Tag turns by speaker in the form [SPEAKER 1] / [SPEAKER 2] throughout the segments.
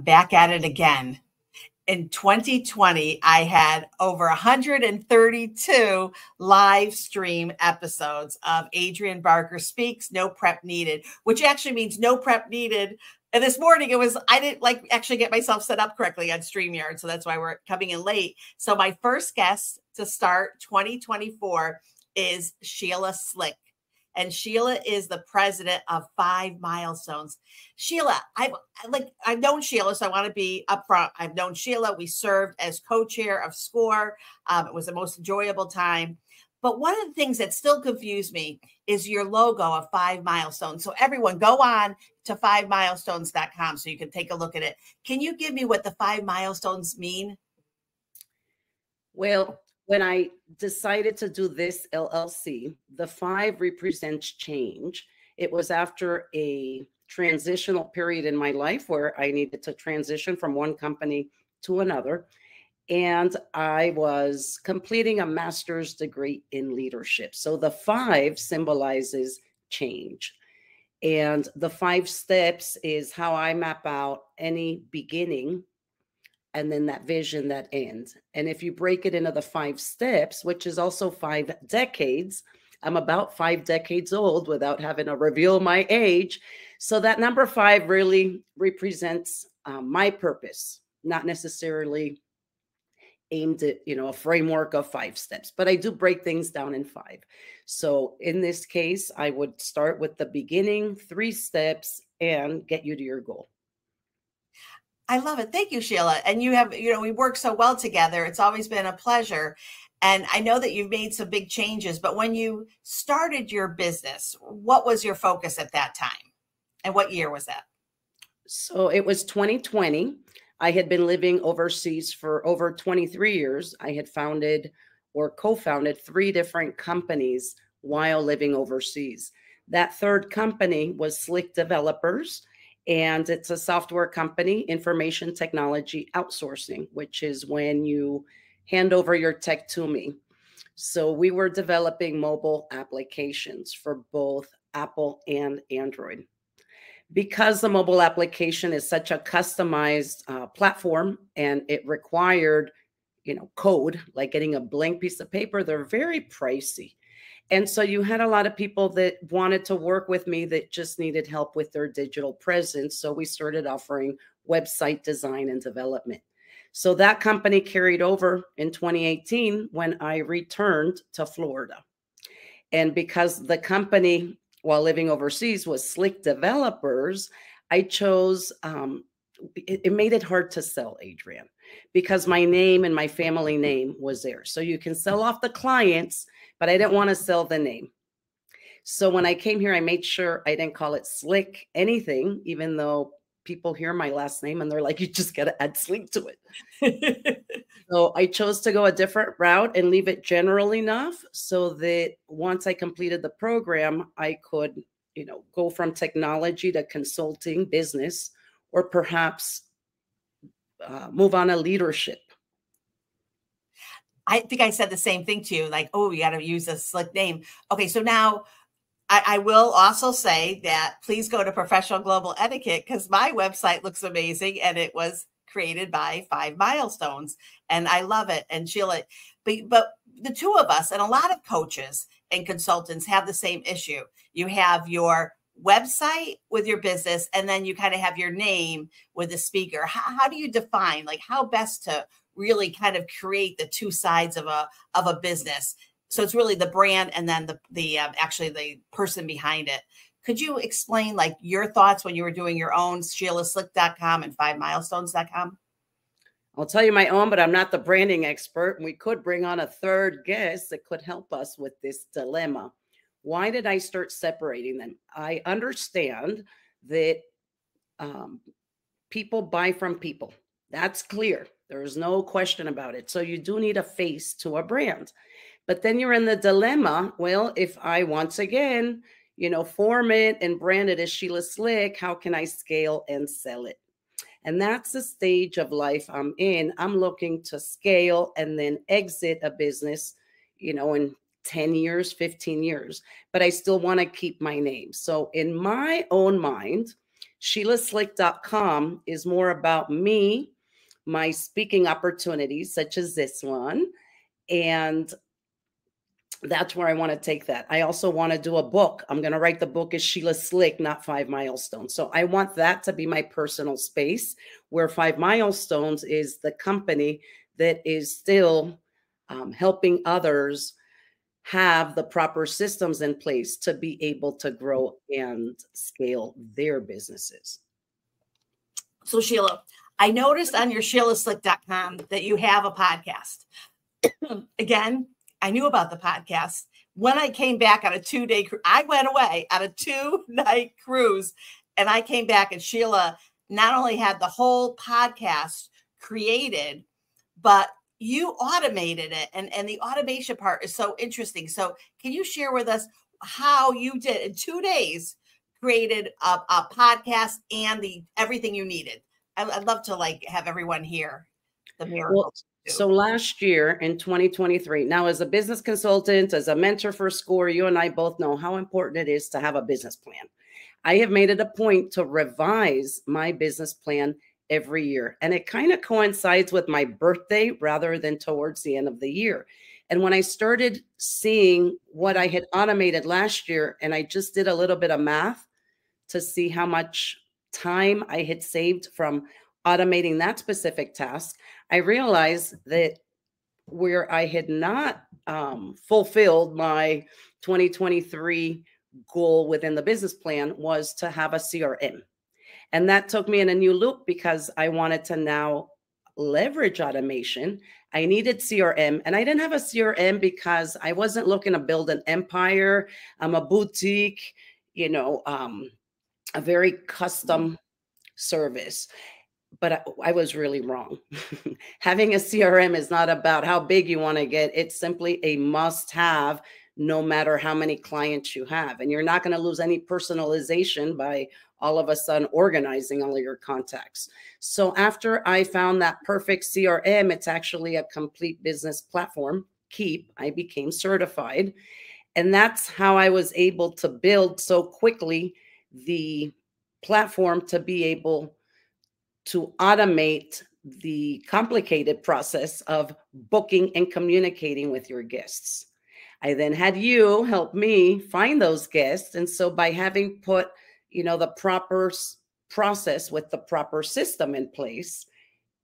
[SPEAKER 1] back at it again. In 2020, I had over 132 live stream episodes of Adrienne Barker Speaks, No Prep Needed, which actually means no prep needed. And this morning I didn't actually get myself set up correctly on StreamYard. So that's why we're coming in late. So my first guest to start 2024 is Sheila Slick. And Sheila is the president of Five Milestones. Sheila, I've known Sheila, so I want to be upfront. I've known Sheila. We served as co-chair of SCORE. It was the most enjoyable time. But one of the things that still confused me is your logo of Five Milestones. So everyone go on to fivemilestones.com so you can take a look at it. Can you give me what the Five Milestones mean?
[SPEAKER 2] Well, when I decided to do this LLC, the 5 represents change. It was after a transitional period in my life where I needed to transition from one company to another. And I was completing a master's degree in leadership. So the 5 symbolizes change. And the 5 steps is how I map out any beginning and then that vision, that end. And if you break it into the 5 steps, which is also 5 decades, I'm about 5 decades old without having to reveal my age. So that number 5 really represents my purpose, not necessarily aimed at, a framework of 5 steps, but I do break things down in 5. So in this case, I would start with the beginning, 3 steps, and get you to your goal.
[SPEAKER 1] I love it. Thank you, Sheila. And you have, we work so well together. It's always been a pleasure. And I know that you've made some big changes, but when you started your business, what was your focus at that time? And what year was that?
[SPEAKER 2] So it was 2020. I had been living overseas for over 23 years. I had founded or co-founded 3 different companies while living overseas. That 3rd company was Slick Developers. And it's a software company, information technology outsourcing, which is when you hand over your tech to me. So we were developing mobile applications for both Apple and Android. Because the mobile application is such a customized platform and it required, code, like getting a blank piece of paper, they're very pricey. And so you had a lot of people that wanted to work with me that just needed help with their digital presence. So we started offering website design and development. So that company carried over in 2018 when I returned to Florida. And because the company, while living overseas, was Slick Developers, I chose, it made it hard to sell, Adrienne, because my name and my family name was there. So you can sell off the clients, but I didn't want to sell the name. So when I came here, I made sure I didn't call it Slick anything, even though people hear my last name and they're like, you just got to add Slick to it. So I chose to go a different route and leave it general enough so that once I completed the program, I could, go from technology to consulting, business, or perhaps move on to leadership.
[SPEAKER 1] I think I said the same thing to you, like, oh, you got to use a Slick name. Okay, so now I will also say that please go to Professional Global Etiquette because my website looks amazing and it was created by Five Milestones and I love it. And Sheila, but the 2 of us and a lot of coaches and consultants have the same issue. You have your website with your business and then you kind of have your name with the speaker. How do you define, like how best to really kind of create the 2 sides of a business? So it's really the brand and then actually the person behind it. Could you explain like your thoughts when you were doing your own SheilaSlick.com and FiveMilestones.com?
[SPEAKER 2] I'll tell you my own, but I'm not the branding expert. And we could bring on a 3rd guest that could help us with this dilemma. Why did I start separating them? I understand that people buy from people. That's clear. There is no question about it. So you do need a face to a brand. But then you're in the dilemma. Well, if I once again, form it and brand it as Sheila Slick, how can I scale and sell it? And that's the stage of life I'm in. I'm looking to scale and then exit a business, in 10 years, 15 years, but I still want to keep my name. So in my own mind, SheilaSlick.com is more about me, my speaking opportunities, such as this one. And that's where I want to take that. I also want to do a book. I'm going to write the book as Sheila Slick, not Five Milestones. So I want that to be my personal space, where Five Milestones is the company that is still helping others have the proper systems in place to be able to grow and scale their businesses.
[SPEAKER 1] So Sheila, I noticed on your SheilaSlick.com that you have a podcast. Again, I knew about the podcast when I came back on a 2-day cruise. I went away on a 2-night cruise, and I came back, and Sheila not only had the whole podcast created, but you automated it. And the automation part is so interesting. So can you share with us how you did in 2 days, created a podcast and everything you needed? I'd love to have everyone hear the miracle.
[SPEAKER 2] Well, so last year in 2023, now as a business consultant, as a mentor for SCORE, you and I both know how important it is to have a business plan. I have made it a point to revise my business plan every year. And it kind of coincides with my birthday rather than towards the end of the year. And when I started seeing what I had automated last year, and I just did a little bit of math to see how much time I had saved from automating that specific task, I realized that where I had not fulfilled my 2023 goal within the business plan was to have a CRM. And that took me in a new loop because I wanted to now leverage automation. I needed CRM, and I didn't have a CRM because I wasn't looking to build an empire. I'm a boutique, a very custom service. But I was really wrong. Having a CRM is not about how big you want to get. It's simply a must-have, no matter how many clients you have. And you're not going to lose any personalization by all of a sudden organizing all of your contacts. So after I found that perfect CRM, it's actually a complete business platform, Keep. I became certified. And that's how I was able to build so quickly the platform to be able to automate the complicated process of booking and communicating with your guests. I then had you help me find those guests. And so by having put, the proper process with the proper system in place,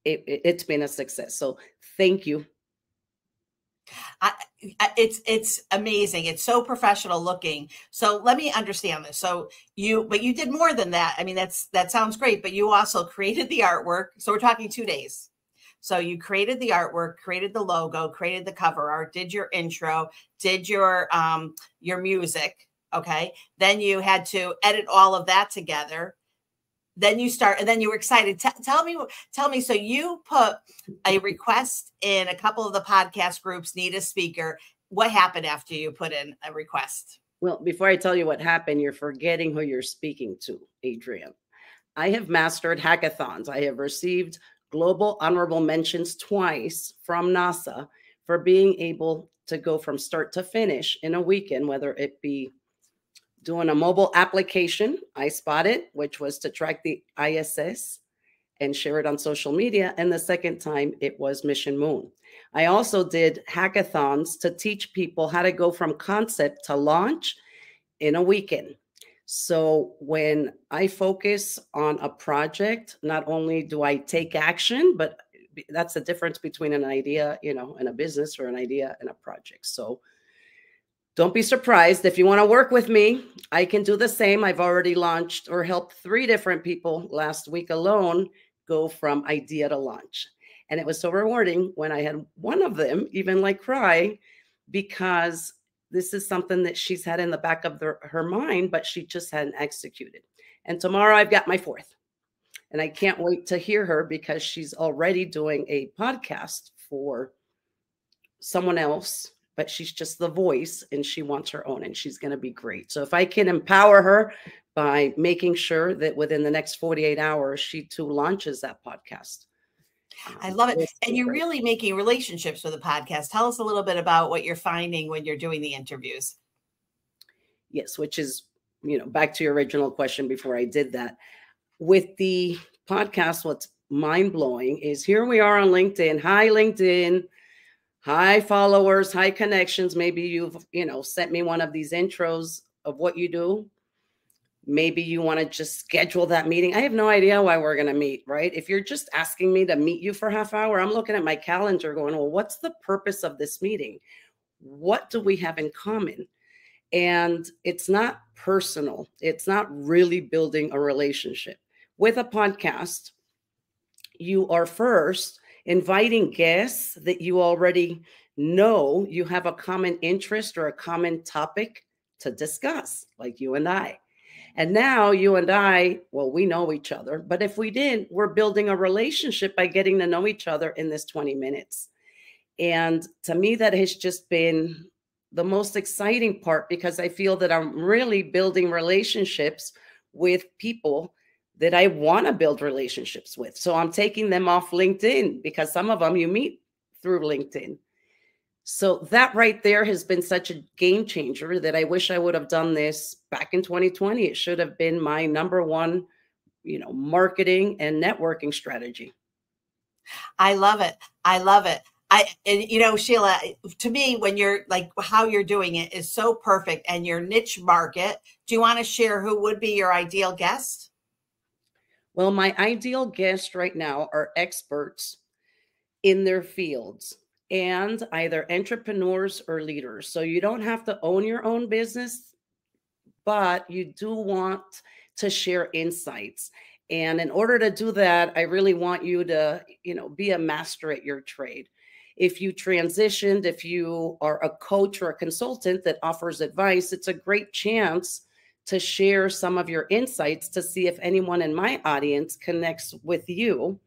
[SPEAKER 2] it's been a success. So thank you.
[SPEAKER 1] It's amazing. It's so professional looking. So let me understand this. So but you did more than that. I mean, that sounds great, but you also created the artwork. So we're talking 2 days. So you created the artwork, created the logo, created the cover art, did your intro, did your music. Okay. Then you had to edit all of that together. Then and then you were excited. Tell me. So you put a request in a couple of the podcast groups, need a speaker. What happened after you put in a request?
[SPEAKER 2] Well, before I tell you what happened, you're forgetting who you're speaking to, Adrienne. I have mastered hackathons. I have received global honorable mentions twice from NASA for being able to go from start to finish in a weekend, whether it be doing a mobile application, I Spotted, which was to track the ISS and share it on social media. And the second time it was Mission Moon. I also did hackathons to teach people how to go from concept to launch in a weekend. So when I focus on a project, not only do I take action, but that's the difference between an idea, and a business, or an idea and a project. So don't be surprised if you want to work with me. I can do the same. I've already launched or helped 3 different people last week alone go from idea to launch. And it was so rewarding when I had one of them even cry, because this is something that she's had in the back of her mind, but she just hadn't executed. And tomorrow I've got my 4th. And I can't wait to hear her, because she's already doing a podcast for someone else, but she's just the voice and she wants her own, and she's going to be great. So if I can empower her by making sure that within the next 48 hours, she too launches that podcast.
[SPEAKER 1] I love it. And you're really making relationships with the podcast. Tell us a little bit about what you're finding when you're doing the interviews.
[SPEAKER 2] Yes, which is, back to your original question before I did that. with the podcast, what's mind-blowing is here we are on LinkedIn. Hi, LinkedIn. Hi, followers. Hi, connections. Maybe you've, sent me one of these intros of what you do. Maybe you want to just schedule that meeting. I have no idea why we're going to meet, right? If you're just asking me to meet you for half hour, I'm looking at my calendar going, well, what's the purpose of this meeting? What do we have in common? And it's not personal. It's not really building a relationship. With a podcast, you are first inviting guests that you already know you have a common interest or a common topic to discuss, like you and I. And now you and I, well, we know each other, but if we didn't, we're building a relationship by getting to know each other in this 20 minutes. And to me, that has just been the most exciting part, because I feel that I'm really building relationships with people that I want to build relationships with. So I'm taking them off LinkedIn, because some of them you meet through LinkedIn. So that right there has been such a game changer that I wish I would have done this back in 2020. It should have been my number one, marketing and networking strategy.
[SPEAKER 1] I love it. I love it. Sheila, to me, when you're like, how you're doing it is so perfect, and your niche market. Do you want to share who would be your ideal guest?
[SPEAKER 2] Well, my ideal guest right now are experts in their fields and either entrepreneurs or leaders. So you don't have to own your own business, but you do want to share insights. And in order to do that, I really want you to, be a master at your trade. If you transitioned, if you are a coach or a consultant that offers advice, it's a great chance to share some of your insights to see if anyone in my audience connects with you,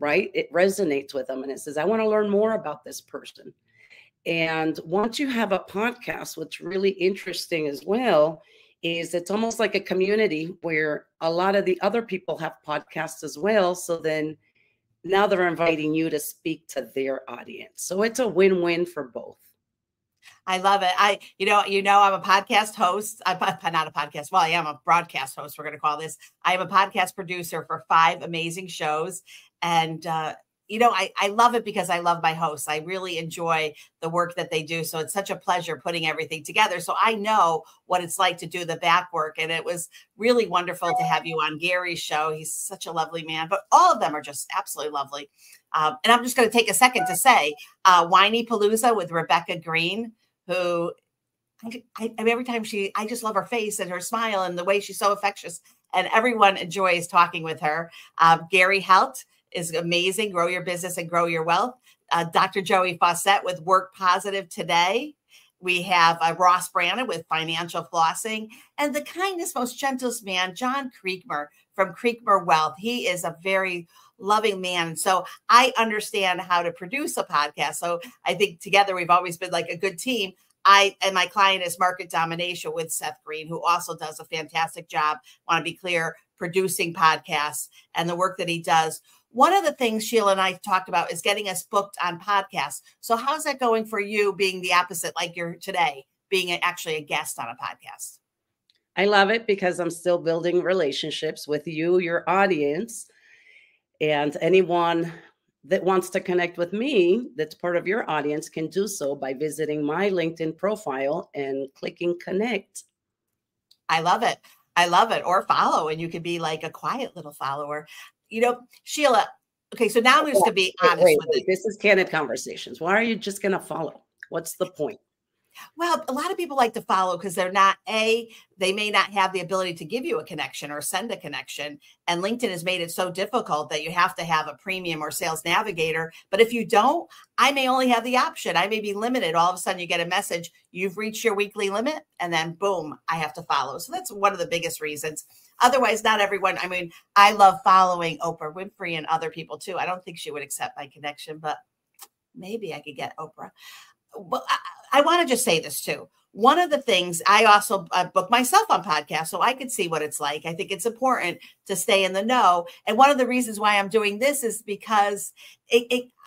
[SPEAKER 2] right? It resonates with them and it says, I want to learn more about this person. And once you have a podcast, what's really interesting as well is it's almost like a community where a lot of the other people have podcasts as well. So then now they're inviting you to speak to their audience. So it's a win-win for both.
[SPEAKER 1] I love it. I'm a podcast host. I'm not a podcast. Well, I am a broadcast host. We're going to call this. I am a podcast producer for 5 amazing shows. And, I love it because I love my hosts. I really enjoy the work that they do. So it's such a pleasure putting everything together. So I know what it's like to do the back work. And it was really wonderful to have you on Gary's show. He's such a lovely man, but all of them are just absolutely lovely. And I'm just going to take a second to say Whiny Palooza with Rebecca Green, who every time I just love her face and her smile and the way she's so infectious, and everyone enjoys talking with her. Gary Helt is amazing. Grow your business and grow your wealth. Dr. Joey Fawcett with Work Positive Today. We have Ross Brannon with Financial Flossing, and the kindest, most gentlest man, John Creekmer from Creekmer Wealth. He is a very loving man. So I understand how to produce a podcast. So I think together we've always been like a good team. And my client is Market Domination with Seth Green, who also does a fantastic job. Want to be clear, producing podcasts and the work that he does. One of the things Sheila and I talked about is getting us booked on podcasts. So how's that going for you, being the opposite, like you're today, being actually a guest on a podcast?
[SPEAKER 2] I love it because I'm still building relationships with you, your audience, and anyone that wants to connect with me that's part of your audience can do so by visiting my LinkedIn profile and clicking connect.
[SPEAKER 1] I love it. I love it. Or follow, and you could be like a quiet little follower. Sheila, okay, so now I'm just going to be honest with you.
[SPEAKER 2] This is candid conversations. Why are you just going to follow? What's the point?
[SPEAKER 1] Well, a lot of people like to follow because they may not have the ability to give you a connection or send a connection. And LinkedIn has made it so difficult that you have to have a premium or sales navigator. But if you don't, I may only have the option. I may be limited. All of a sudden you get a message, you've reached your weekly limit, and then boom, I have to follow. So that's one of the biggest reasons. Otherwise, not everyone. I mean, I love following Oprah Winfrey and other people too. I don't think she would accept my connection, but maybe I could get Oprah. Well, I want to just say this too. One of the things I also book myself on podcasts so I could see what it's like. I think it's important to stay in the know. And one of the reasons why I'm doing this is because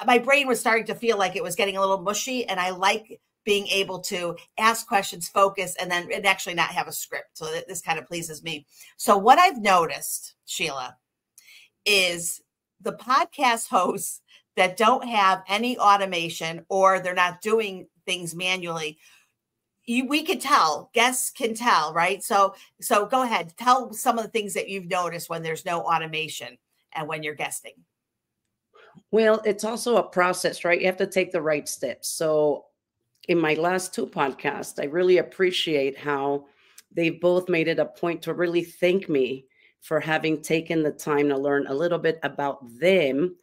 [SPEAKER 1] my brain was starting to feel like it was getting a little mushy. And I like being able to ask questions, focus, and then actually not have a script. So this kind of pleases me. So what I've noticed, Sheila, is the podcast hosts that don't have any automation or they're not doing things manually. We can tell, guests can tell, right? So go ahead, tell some of the things that you've noticed when there's no automation and when you're guesting.
[SPEAKER 2] Well, it's also a process, right? You have to take the right steps. So in my last 2 podcasts, I really appreciate how they both made it a point to really thank me for having taken the time to learn a little bit about them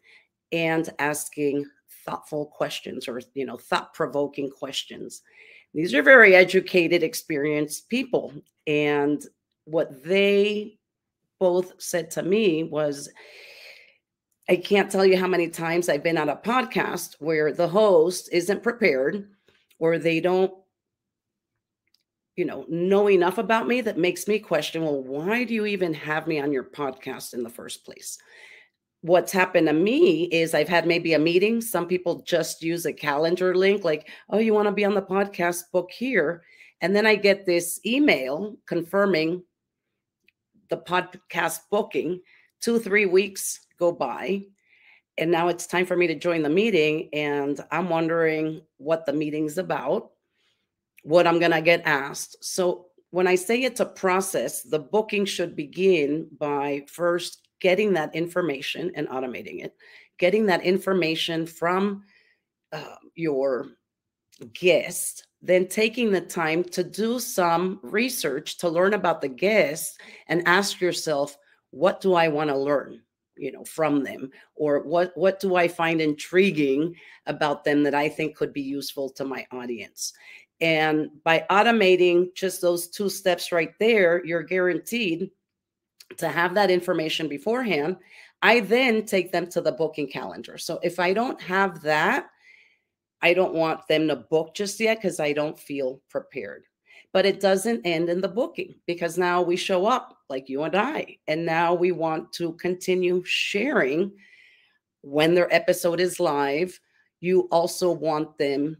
[SPEAKER 2] and asking thoughtful questions, or, thought-provoking questions. These are very educated, experienced people. And what they both said to me was, I can't tell you how many times I've been on a podcast where the host isn't prepared, or they don't, know enough about me that makes me question, well, why do you even have me on your podcast in the first place? What's happened to me is I've had maybe a meeting. Some people just use a calendar link, like, oh, you want to be on the podcast, book here. And then I get this email confirming the podcast booking. 2-3 weeks go by. And now it's time for me to join the meeting. And I'm wondering what the meeting's about, what I'm going to get asked. So when I say it's a process, the booking should begin by first getting that information and automating it, getting that information from your guest, then taking the time to do some research to learn about the guest and ask yourself, what do I want to learn, from them? Or what do I find intriguing about them that I think could be useful to my audience? And by automating just those 2 steps right there, you're guaranteed to have that information beforehand. I then take them to the booking calendar. So if I don't have that, I don't want them to book just yet because I don't feel prepared. But it doesn't end in the booking, because now we show up like you and I, and now we want to continue sharing when their episode is live. You also want them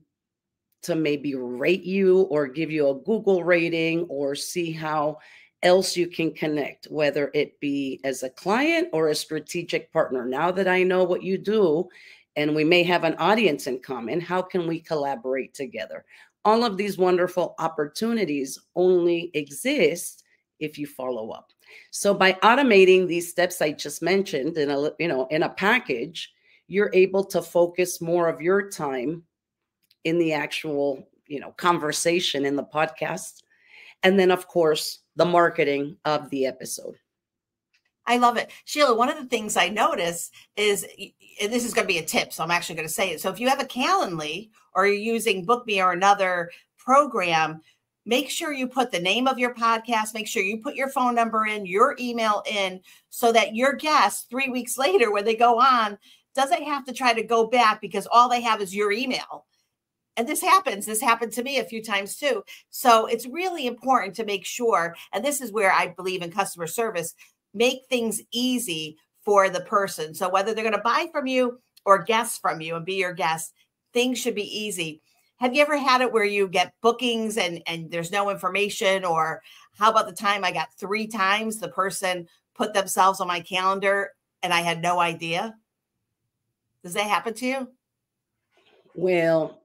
[SPEAKER 2] to maybe rate you or give you a Google rating, or see how else you can connect, whether it be as a client or a strategic partner. Now that I know what you do, and we may have an audience in common, how can we collaborate together? All of these wonderful opportunities only exist if you follow up. So by automating these steps I just mentioned in a package, you're able to focus more of your time in the actual, conversation in the podcast. And then, of course, the marketing of the episode.
[SPEAKER 1] I love it. Sheila, one of the things I notice is, and this is going to be a tip, so I'm actually going to say it. So if you have a Calendly or you're using BookMe or another program, make sure you put the name of your podcast, make sure you put your phone number in, your email in, so that your guest 3 weeks later, when they go on, doesn't have to try to go back because all they have is your email. And this happened to me a few times too. So it's really important to make sure, and this is where I believe in customer service, make things easy for the person. So whether they're going to buy from you or guest from you and be your guest, things should be easy. Have you ever had it where you get bookings and there's no information? Or how about the time I got 3 times the person put themselves on my calendar and I had no idea? Does that happen to you?
[SPEAKER 2] Well,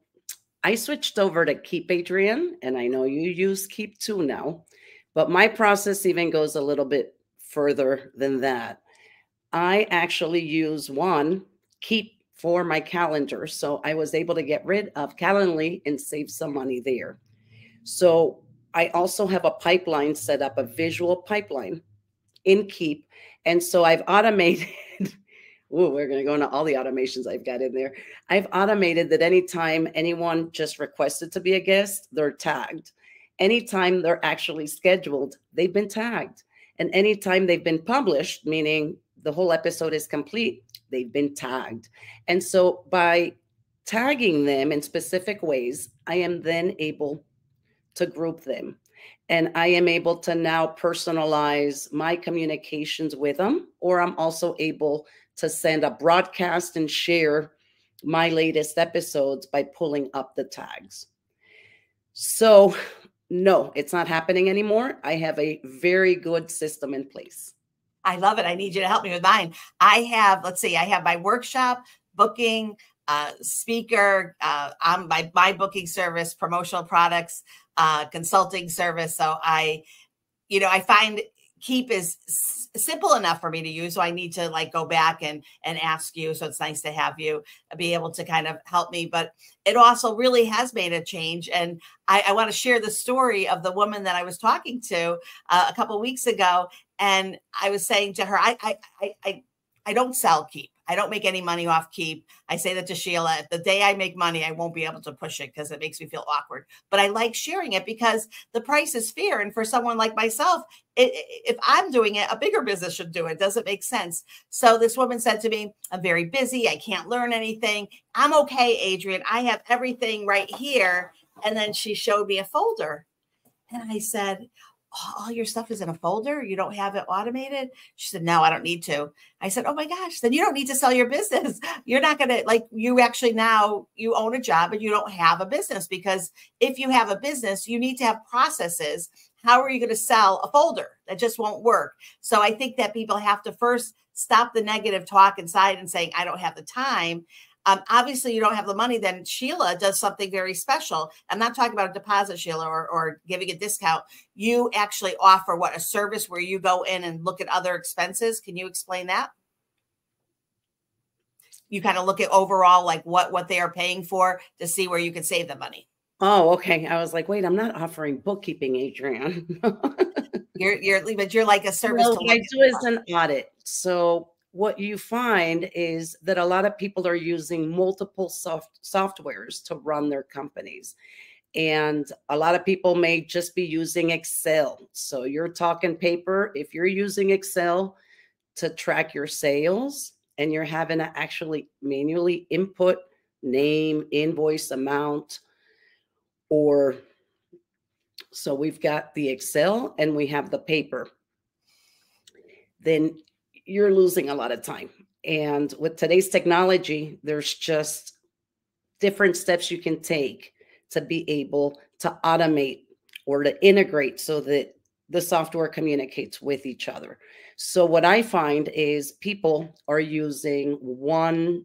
[SPEAKER 2] I switched over to Keep, Adrienne, and I know you use Keep too now, but my process even goes a little bit further than that. I actually use Keep for my calendar. So I was able to get rid of Calendly and save some money there. So I also have a pipeline set up, a visual pipeline in Keep. And so I've automated we're going to go into all the automations I've got in there. I've automated that anytime anyone just requested to be a guest, they're tagged. Anytime they're actually scheduled, they've been tagged. And anytime they've been published, meaning the whole episode is complete, they've been tagged. And so by tagging them in specific ways, I am then able to group them. And I am able to now personalize my communications with them, or I'm also able to send a broadcast and share my latest episodes by pulling up the tags. So no, it's not happening anymore. I have a very good system in place.
[SPEAKER 1] I love it. I need you to help me with mine. I have, let's see, I have my workshop, booking, speaker, my booking service, promotional products, consulting service. So I find Keep is simple enough for me to use. So I need to like go back and ask you. So it's nice to have you be able to kind of help me, but it also really has made a change. And I want to share the story of the woman that I was talking to a couple of weeks ago. And I was saying to her, I don't sell Keep. I don't make any money off Keep. I say that to Sheila. If the day I make money, I won't be able to push it because it makes me feel awkward. But I like sharing it because the price is fair. And for someone like myself, if I'm doing it, a bigger business should do it. Does it make sense? So this woman said to me, I'm very busy. I can't learn anything. I'm okay, Adrienne. I have everything right here. And then she showed me a folder. And I said, all your stuff is in a folder? You don't have it automated? She said, no, I don't need to. I said, oh my gosh, then you don't need to sell your business. You're not going to, like, you actually now you own a job and you don't have a business, because if you have a business, you need to have processes. How are you going to sell a folder? That just won't work. So I think that people have to first stop the negative talk inside and saying, I don't have the time. Obviously, you don't have the money, then Sheila does something very special. I'm not talking about a deposit, Sheila, or giving a discount. You actually offer a service where you go in and look at other expenses. Can you explain that? You kind of look at overall, like what they are paying for to see where you can save the money.
[SPEAKER 2] Oh, okay. I was like, wait, I'm not offering bookkeeping, Adrienne.
[SPEAKER 1] You're like a service.
[SPEAKER 2] Well, what I do is an audit. So what you find is that a lot of people are using multiple softwares to run their companies. And a lot of people may just be using Excel. So you're talking paper. If you're using Excel to track your sales and you're having to actually manually input name, invoice amount, so we've got the Excel and we have the paper, then you're losing a lot of time. And with today's technology, there's just different steps you can take to be able to automate or to integrate so that the software communicates with each other. So what I find is people are using one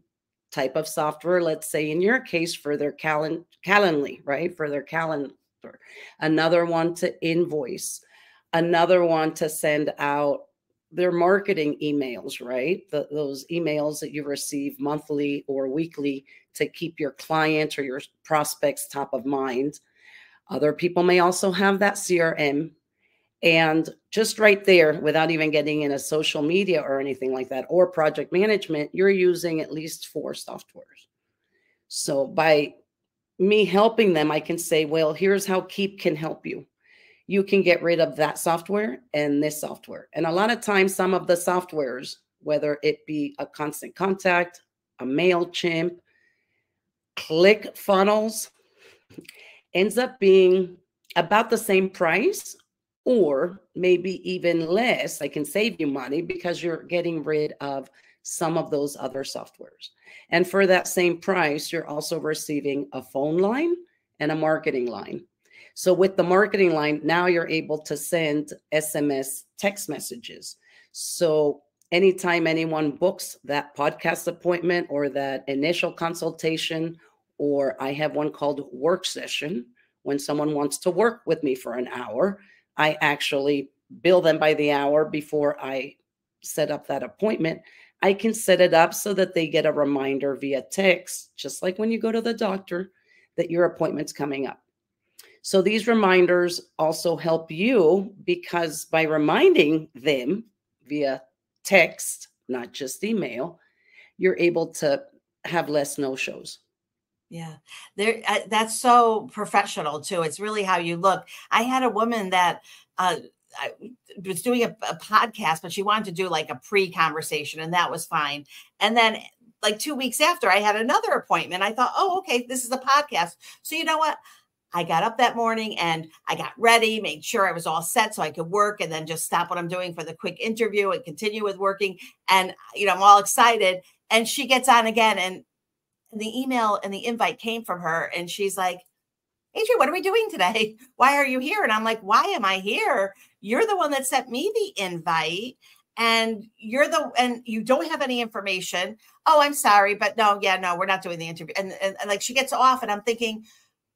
[SPEAKER 2] type of software, let's say in your case for their Calendly, right? For their calendar, another one to invoice, another one to send out their marketing emails, right? Those emails that you receive monthly or weekly to keep your clients or your prospects top of mind. Other people may also have that CRM. And just right there, without even getting into social media or anything like that, or project management, you're using at least 4 softwares. So by me helping them, I can say, well, here's how Keep can help you. You can get rid of that software and this software. And a lot of times, some of the softwares, whether it be a Constant Contact, a MailChimp, ClickFunnels, ends up being about the same price or maybe even less. I can save you money because you're getting rid of some of those other softwares. And for that same price, you're also receiving a phone line and a marketing line. So with the marketing line, now you're able to send SMS text messages. So anytime anyone books that podcast appointment or that initial consultation, or I have one called work session, when someone wants to work with me for an hour, I actually bill them by the hour before I set up that appointment. I can set it up so that they get a reminder via text, just like when you go to the doctor, that your appointment's coming up. So these reminders also help you because by reminding them via text, not just email, you're able to have less no-shows.
[SPEAKER 1] Yeah, that's so professional too. It's really how you look. I had a woman that I was doing a podcast, but she wanted to do like a pre-conversation, and that was fine. And then like 2 weeks after, I had another appointment. I thought, oh, okay, this is a podcast. So you know what? I got up that morning and I got ready, made sure I was all set so I could work, and then just stop what I'm doing for the quick interview and continue with working. And, I'm all excited. And she gets on again, and the email and the invite came from her. And she's like, Adrienne, what are we doing today? Why are you here? And I'm like, why am I here? You're the one that sent me the invite. and and you don't have any information. Oh, I'm sorry, but no, we're not doing the interview. And like she gets off and I'm thinking,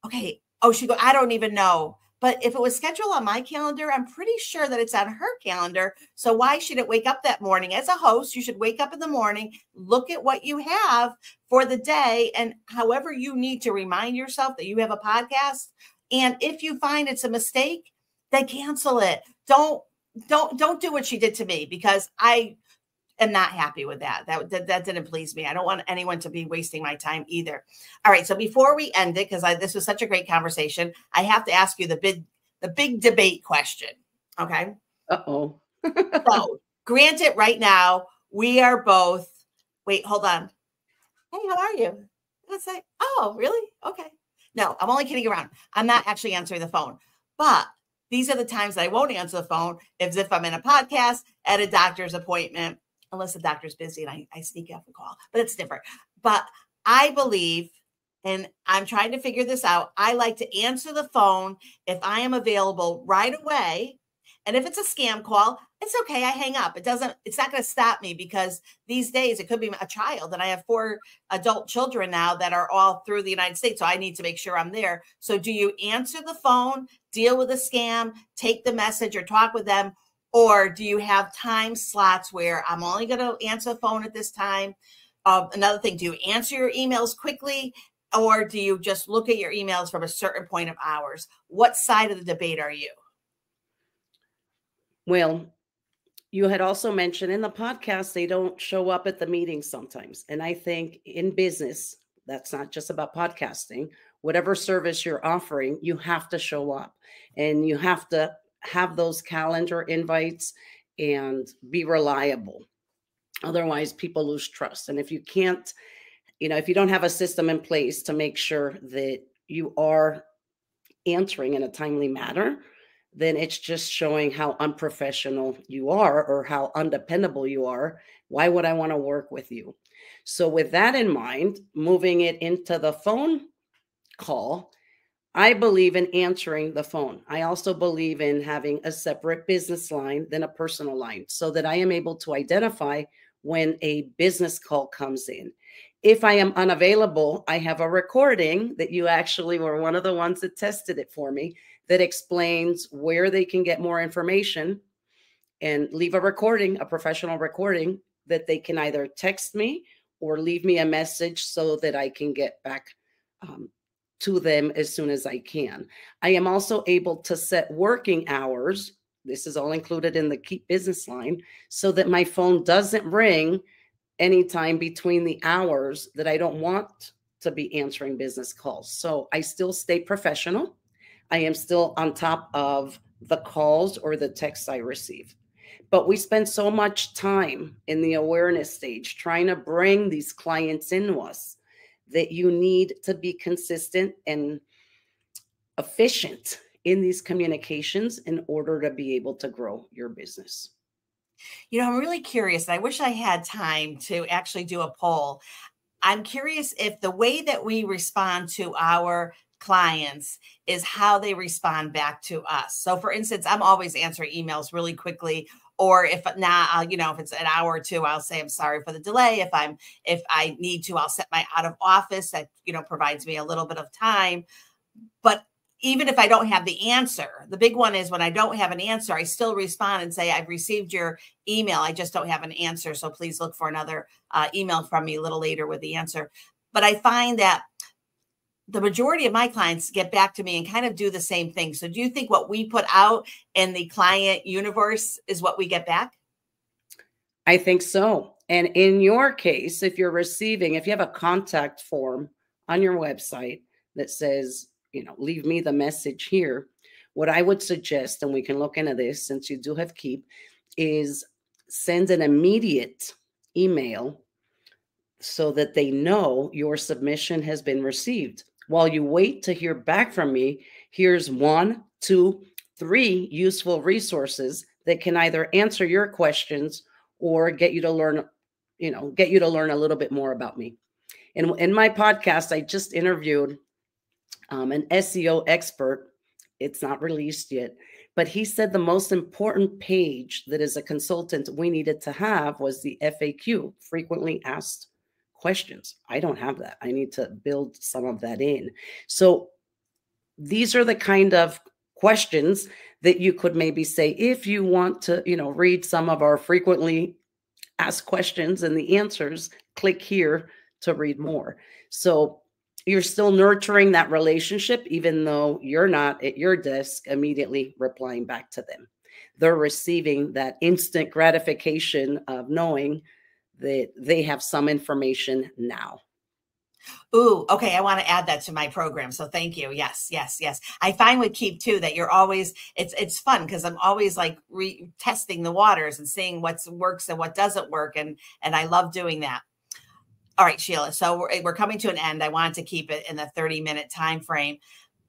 [SPEAKER 1] okay, oh, she go, I don't even know. But if it was scheduled on my calendar, I'm pretty sure that it's on her calendar. So why should it wake up that morning? As a host, you should wake up in the morning, look at what you have for the day, and however you need to remind yourself that you have a podcast. And if you find it's a mistake, then cancel it. Don't do what she did to me, because I am not happy with that. That didn't please me. I don't want anyone to be wasting my time either. All right. So before we end it, because this was such a great conversation, I have to ask you the big debate question. Okay.
[SPEAKER 2] Uh-oh.
[SPEAKER 1] So granted, right now we are both. Wait, hold on. Hey, how are you? I say, oh, really? Okay. No, I'm only kidding around. I'm not actually answering the phone, but these are the times that I won't answer the phone, as if I'm in a podcast, at a doctor's appointment, unless the doctor's busy and I sneak off a call, but it's different. But I believe, and I'm trying to figure this out, I like to answer the phone if I am available right away. And if it's a scam call, it's okay. I hang up. It's not going to stop me, because these days it could be a child, and I have 4 adult children now that are all through the United States. So I need to make sure I'm there. So do you answer the phone, deal with a scam, take the message, or talk with them? Or do you have time slots where I'm only going to answer the phone at this time? Another thing, do you answer your emails quickly, or do you just look at your emails from a certain point of hours? What side of the debate are you?
[SPEAKER 2] Well, you had also mentioned in the podcast, they don't show up at the meetings sometimes. And I think in business, that's not just about podcasting. Whatever service you're offering, you have to show up, and you have to have those calendar invites and be reliable. Otherwise, people lose trust. And if you can't, if you don't have a system in place to make sure that you are answering in a timely manner, then it's just showing how unprofessional you are, or how undependable you are. Why would I want to work with you? So with that in mind, moving it into the phone call, I believe in answering the phone. I also believe in having a separate business line than a personal line, so that I am able to identify when a business call comes in. If I am unavailable, I have a recording that you actually were one of the ones that tested it for me, that explains where they can get more information, and leave a recording, a professional recording, that they can either text me or leave me a message so that I can get back to them as soon as I can. I am also able to set working hours. This is all included in the Keep Business line, so that my phone doesn't ring anytime between the hours that I don't want to be answering business calls. So I still stay professional. I am still on top of the calls or the texts I receive. But we spend so much time in the awareness stage trying to bring these clients into us, that you need to be consistent and efficient in these communications in order to be able to grow your business.
[SPEAKER 1] I'm really curious. I wish I had time to actually do a poll. I'm curious if the way that we respond to our clients is how they respond back to us. So for instance, I'm always answering emails really quickly. Or if not, if it's an hour or two, I'll say, I'm sorry for the delay. If I need to, I'll set my out of office. That, provides me a little bit of time. But even if I don't have the answer, the big one is when I don't have an answer, I still respond and say, I've received your email. I just don't have an answer. So please look for another email from me a little later with the answer. But I find that the majority of my clients get back to me and kind of do the same thing. So do you think what we put out in the client universe is what we get back?
[SPEAKER 2] I think so. And in your case, if you have a contact form on your website that says, leave me the message here, what I would suggest, and we can look into this since you do have Keep, is send an immediate email so that they know your submission has been received. While you wait to hear back from me, here's 1, 2, 3 useful resources that can either answer your questions or get you to learn a little bit more about me. And in my podcast, I just interviewed an SEO expert. It's not released yet, But he said the most important page that as a consultant we needed to have was the FAQ, frequently asked questions. I don't have that. I need to build some of that in. So these are the kind of questions that you could maybe say, if you want to, read some of our frequently asked questions and the answers, click here to read more. So you're still nurturing that relationship, even though you're not at your desk immediately replying back to them. They're receiving that instant gratification of knowing that they have some information now.
[SPEAKER 1] Ooh, okay. I want to add that to my program. So thank you. Yes, yes, yes. I find with Keep too that you're always, it's fun because I'm always like testing the waters and seeing what works and what doesn't work. And I love doing that. All right, Sheila. So we're coming to an end. I wanted to keep it in the 30-minute time frame,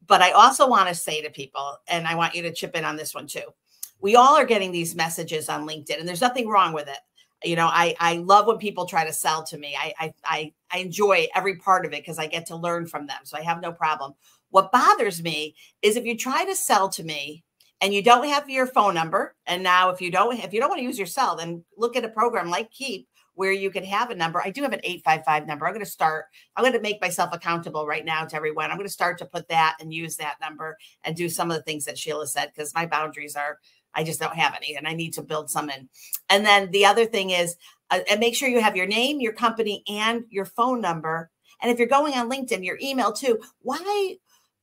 [SPEAKER 1] but I also want to say to people, and I want you to chip in on this one too. We all are getting these messages on LinkedIn, and there's nothing wrong with it. I love when people try to sell to me. I enjoy every part of it because I get to learn from them. So I have no problem. What bothers me is if you try to sell to me and you don't have your phone number. And now if you don't want to use your cell, then look at a program like Keep, where you can have a number. I do have an 855 number. I'm going to make myself accountable right now to everyone. I'm going to start to put that and use that number and do some of the things that Sheila said, because my boundaries are, I just don't have any and I need to build some in. And then the other thing is, and make sure you have your name, your company, and your phone number. And if you're going on LinkedIn, your email too. Why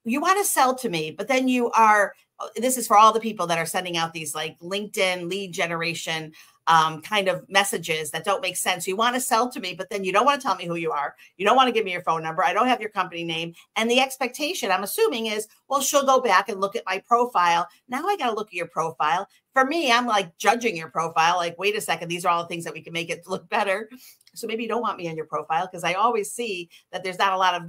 [SPEAKER 1] you want to sell to me, but then you are, this is for all the people that are sending out these like LinkedIn lead generation kind of messages that don't make sense. You want to sell to me, but then you don't want to tell me who you are. You don't want to give me your phone number. I don't have your company name. And the expectation, I'm assuming, is, well, she'll go back and look at my profile. Now I got to look at your profile. For me, I'm like judging your profile. Like, wait a second, these are all the things that we can make it look better. So maybe you don't want me on your profile, because I always see that there's not a lot of,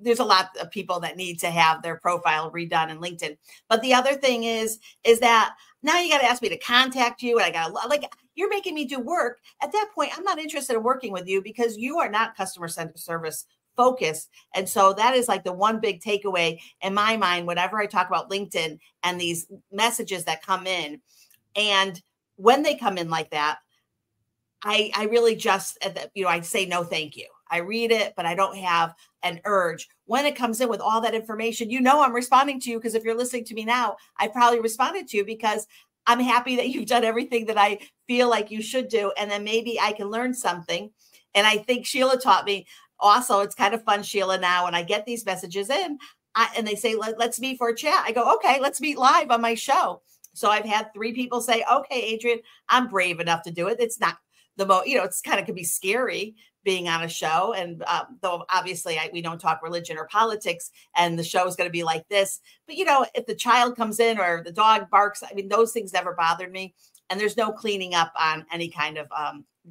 [SPEAKER 1] there's a lot of people that need to have their profile redone in LinkedIn. But the other thing is that now you got to ask me to contact you. And I got to, like, you're making me do work. At that point, I'm not interested in working with you because you are not customer service focused. And so that is like the one big takeaway in my mind, whenever I talk about LinkedIn and these messages that come in. And when they come in like that, I really just, I say, no, thank you. I read it, but I don't have an urge. When it comes in with all that information, I'm responding to you, because if you're listening to me now, I probably responded to you because I'm happy that you've done everything that I feel like you should do. And then maybe I can learn something. And I think Sheila taught me also, it's kind of fun, Sheila, now when I get these messages in and they say, let's meet for a chat. I go, okay, let's meet live on my show. So I've had 3 people say, okay, Adrienne, I'm brave enough to do it. It's not the most, it's kind of could be scary being on a show. And though obviously we don't talk religion or politics, and the show is going to be like this. But, if the child comes in or the dog barks, those things never bothered me. And there's no cleaning up on any kind of,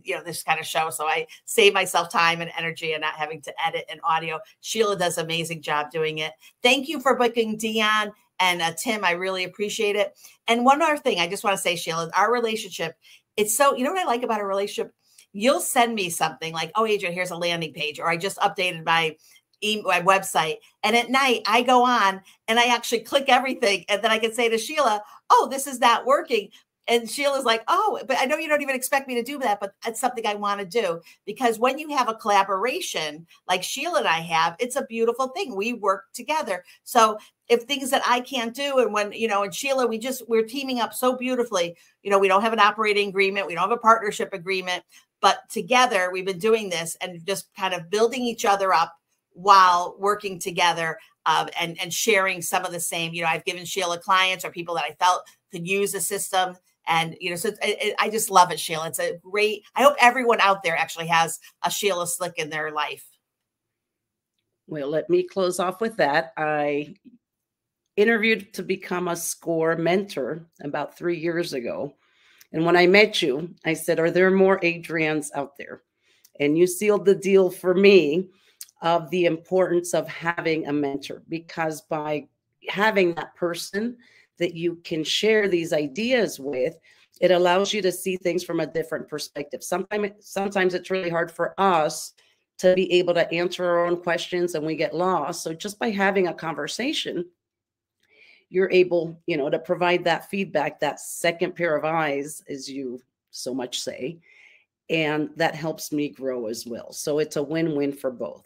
[SPEAKER 1] this kind of show. So I save myself time and energy and not having to edit and audio. Sheila does an amazing job doing it. Thank you for booking Dion and Tim. I really appreciate it. And one other thing I just want to say, Sheila, our relationship, it's so, what I like about a relationship? You'll send me something like, oh, Adrienne, here's a landing page, or I just updated my website. And at night I go on and I actually click everything. And then I can say to Sheila, oh, this is not working. And Sheila's like, oh, but I know you don't even expect me to do that, but it's something I want to do. Because when you have a collaboration like Sheila and I have, it's a beautiful thing. We work together. So if things that I can't do, and when, and Sheila, we're teaming up so beautifully, we don't have an operating agreement. We don't have a partnership agreement, but together we've been doing this and just kind of building each other up while working together and sharing some of the same, I've given Sheila clients or people that I felt could use the system. And, so I just love it, Sheila. It's a great, I hope everyone out there actually has a Sheila Slick in their life.
[SPEAKER 2] Well, let me close off with that. I interviewed to become a SCORE mentor about 3 years ago. And when I met you, I said, are there more Adriennes out there? And you sealed the deal for me of the importance of having a mentor, because by having that person that you can share these ideas with, it allows you to see things from a different perspective. Sometimes it's really hard for us to be able to answer our own questions and we get lost. So just by having a conversation, you're able, you know, to provide that feedback, that second pair of eyes, as you so much say, and that helps me grow as well. So it's a win-win for both.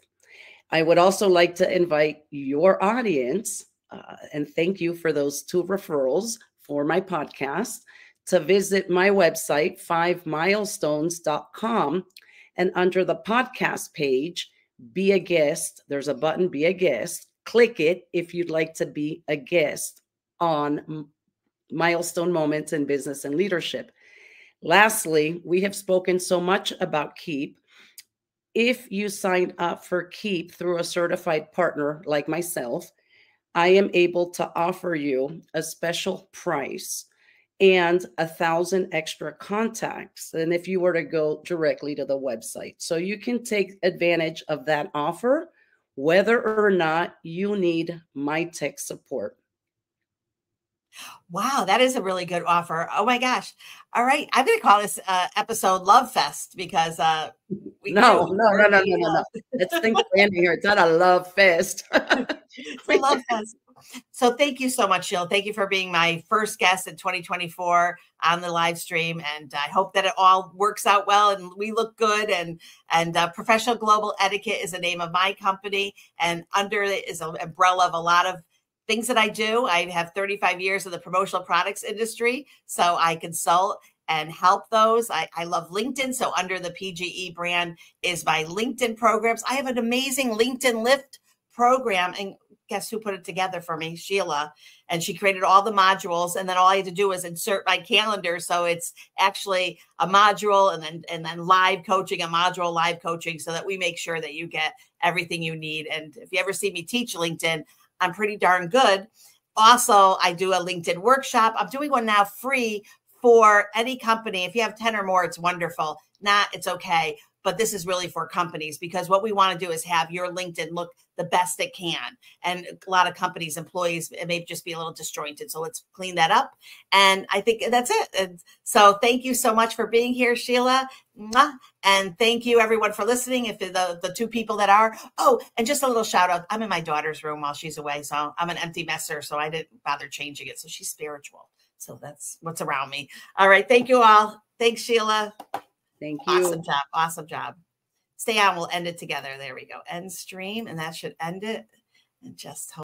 [SPEAKER 2] I would also like to invite your audience, and thank you for those 2 referrals for my podcast, to visit my website, fivemilestones.com, and under the podcast page, be a guest. There's a button, be a guest. Click it if you'd like to be a guest on milestone moments in business and leadership. Lastly, we have spoken so much about Keep. If you sign up for Keep through a certified partner like myself, I am able to offer you a special price and 1,000 extra contacts than if you were to go directly to the website. So you can take advantage of that offer, whether or not you need my tech support.
[SPEAKER 1] Wow, that is a really good offer. Oh my gosh. All right. I'm going to call this episode Love Fest because
[SPEAKER 2] No. Let's think branding here. It's not a love fest.
[SPEAKER 1] It's a love fest. So thank you so much, Sheila. Thank you for being my first guest in 2024 on the live stream. And I hope that it all works out well and we look good. And Professional Global Etiquette is the name of my company. And under it is an umbrella of a lot of things that I do. I have 35 years in the promotional products industry. So I consult and help those. I love LinkedIn. So under the PGE brand is my LinkedIn programs. I have an amazing LinkedIn Lift program. And guess who put it together for me? Sheila. And she created all the modules. And then all I had to do was insert my calendar. So it's actually a module and then live coaching, a module live coaching, so that we make sure that you get everything you need. And if you ever see me teach LinkedIn, I'm pretty darn good. Also, I do a LinkedIn workshop. I'm doing one now free for any company. If you have 10 or more, it's wonderful. Not, it's okay. But this is really for companies, because what we want to do is have your LinkedIn look the best it can. And a lot of companies, employees, it may just be a little disjointed. So let's clean that up. And I think that's it. And so thank you so much for being here, Sheila. And thank you everyone for listening. If the 2 people that are, and just a little shout out. I'm in my daughter's room while she's away. So I'm an empty messer. So I didn't bother changing it. So she's spiritual. So that's what's around me. All right. Thank you all. Thanks, Sheila.
[SPEAKER 2] Thank you.
[SPEAKER 1] Awesome job. Awesome job. Stay on. We'll end it together. There we go. End stream. And that should end it. And just hold.